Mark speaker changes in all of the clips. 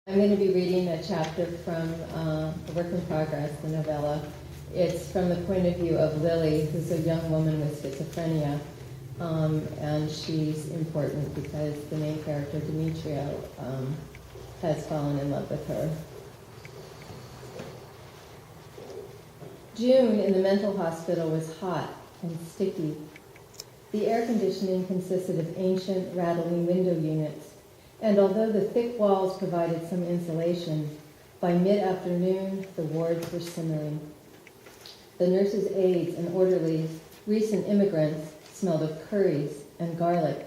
Speaker 1: I'm going to be reading a chapter from A Work in Progress, the novella. It's from the point of view of Lily, who's a young woman with schizophrenia, and she's important because the main character, Demetrio, has fallen in love with her. June in the mental hospital was hot and sticky. The air conditioning consisted of ancient, rattling window units, and although the thick walls provided some insulation, by mid-afternoon the wards were simmering. The nurses' aides and orderlies, recent immigrants, smelled of curries and garlic.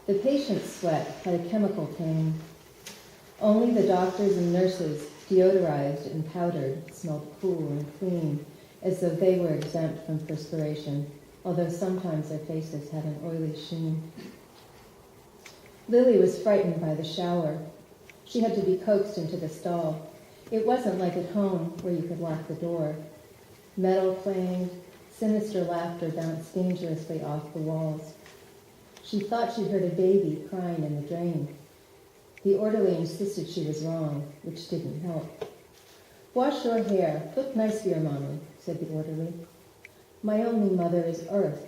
Speaker 1: The patient's sweat had a chemical tang. Only the doctors and nurses, deodorized and powdered, smelled cool and clean, as though they were exempt from perspiration, although sometimes their faces had an oily sheen. Lily was frightened by the shower. She had to be coaxed into the stall. It wasn't like at home where you could lock the door. Metal clanged, sinister laughter bounced dangerously off the walls. She thought she'd heard a baby crying in the drain. The orderly insisted she was wrong, which didn't help. "Wash your hair. Look nice for your mommy," said the orderly. "My only mother is Earth."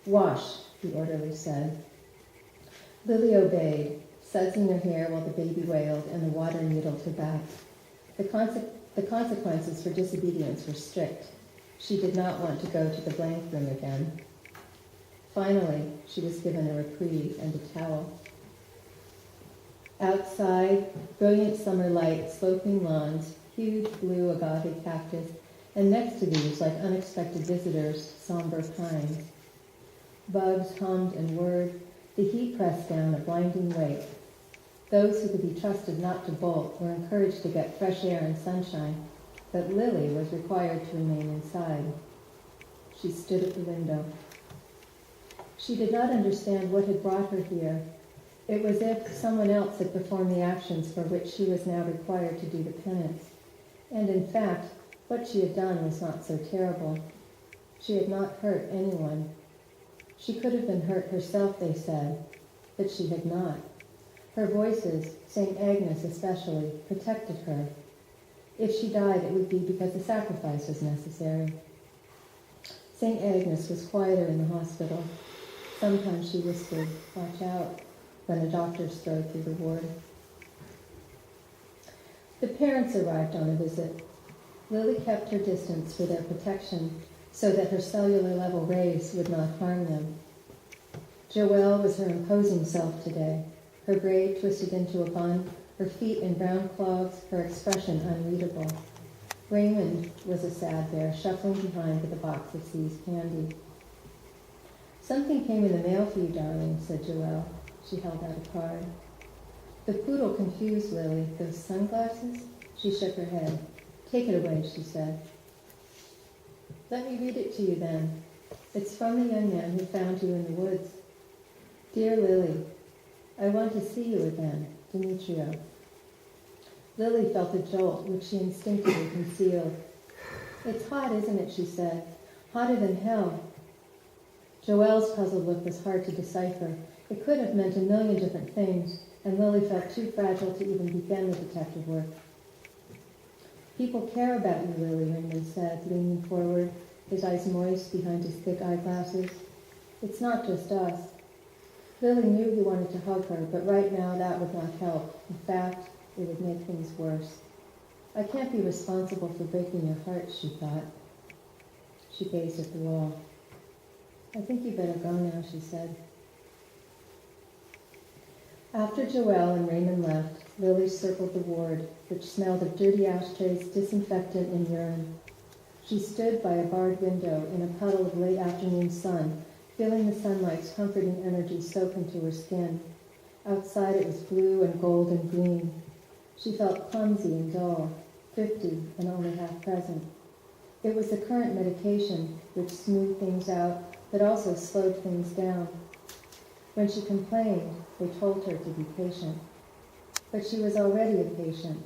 Speaker 1: "Wash," the orderly said. Lily obeyed, sudsing her hair while the baby wailed and the water needled her back. The consequences for disobedience were strict. She did not want to go to the blank room again. Finally, she was given a reprieve and a towel. Outside, brilliant summer light, sloping lawns, huge blue agave cactus, and next to these, like unexpected visitors, somber pines. Bugs hummed and whirred. The heat pressed down a blinding weight. Those who could be trusted not to bolt were encouraged to get fresh air and sunshine, but Lily was required to remain inside. She stood at the window. She did not understand what had brought her here. It was as if someone else had performed the actions for which she was now required to do the penance. And in fact, what she had done was not so terrible. She had not hurt anyone. She could have been hurt herself, they said, but she had not. Her voices, St. Agnes especially, protected her. If she died, it would be because a sacrifice was necessary. St. Agnes was quieter in the hospital. Sometimes she whispered, "Watch out," when a doctor strode through the ward. The parents arrived on a visit. Lily kept her distance for their protection, so that her cellular level rays would not harm them. Joelle was her imposing self today, her braid twisted into a bun, her feet in brown clogs, her expression unreadable. Raymond was a sad bear, shuffling behind with a box of seized candy. "Something came in the mail for you, darling," said Joelle. She held out a card. The poodle confused Lily. "Those sunglasses?" She shook her head. "Take it away," she said. "Let me read it to you then. It's from the young man who found you in the woods. Dear Lily, I want to see you again, Demetrio." Lily felt a jolt, which she instinctively concealed. "It's hot, isn't it?" she said. "Hotter than hell." Joelle's puzzled look was hard to decipher. It could have meant a million different things, and Lily felt too fragile to even begin the detective work. "People care about you, Lily," Raymond said, leaning forward, his eyes moist behind his thick eyeglasses. "It's not just us." Lily knew he wanted to hug her, but right now that would not help. In fact, it would make things worse. "I can't be responsible for breaking your heart," she thought. She gazed at the wall. "I think you better go now," she said. After Joelle and Raymond left, Lily circled the ward, which smelled of dirty ashtrays, disinfectant, and urine. She stood by a barred window in a puddle of late afternoon sun, feeling the sunlight's comforting energy soak into her skin. Outside it was blue and gold and green. She felt clumsy and dull, thrifty and only half present. It was the current medication which smoothed things out, but also slowed things down. When she complained, they told her to be patient. But she was already a patient.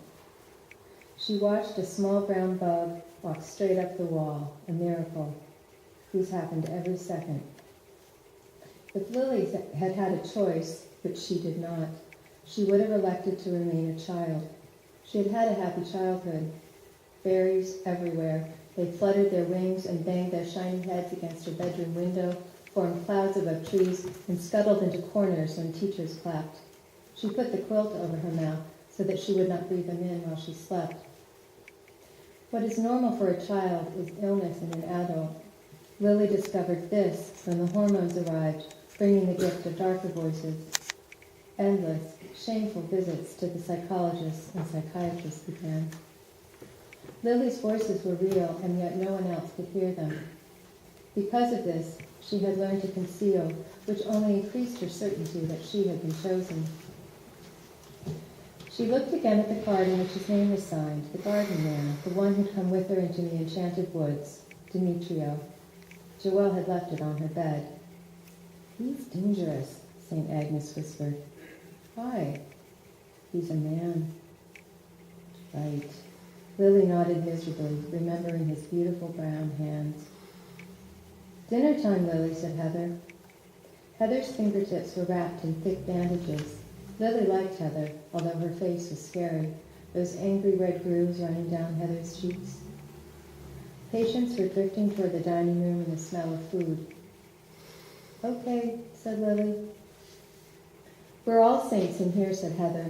Speaker 1: She watched a small brown bug walk straight up the wall, a miracle. These happened every second. If Lily had had a choice, which she did not, she would have elected to remain a child. She had had a happy childhood. Fairies everywhere. They fluttered their wings and banged their shiny heads against her bedroom window, formed clouds above trees, and scuttled into corners when teachers clapped. She put the quilt over her mouth so that she would not breathe them in while she slept. What is normal for a child is illness in an adult. Lily discovered this when the hormones arrived, bringing the gift of darker voices. Endless, shameful visits to the psychologists and psychiatrists began. Lily's voices were real, and yet no one else could hear them. Because of this, she had learned to conceal, which only increased her certainty that she had been chosen. She looked again at the card in which his name was signed, the garden man, the one who'd come with her into the enchanted woods, Demetrio. Joelle had left it on her bed. "He's dangerous," St. Agnes whispered. "Why?" "He's a man." Right. Lily nodded miserably, remembering his beautiful brown hands. "Dinner time, Lily," said Heather. Heather's fingertips were wrapped in thick bandages. Lily liked Heather, although her face was scary, those angry red grooves running down Heather's cheeks. Patients were drifting toward the dining room in the smell of food. "Okay," said Lily. "We're all saints in here," said Heather.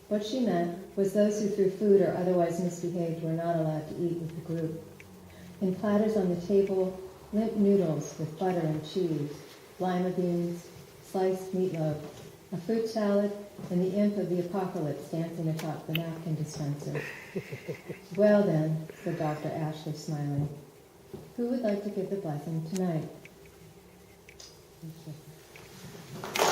Speaker 1: What she meant was those who threw food or otherwise misbehaved were not allowed to eat with the group. In platters on the table, limp noodles with butter and cheese, lima beans, sliced meatloaf, a fruit salad, and the imp of the apocalypse dancing atop the napkin dispenser. "Well then," said Dr. Ashley, smiling, "who would like to give the blessing tonight?" Thank you.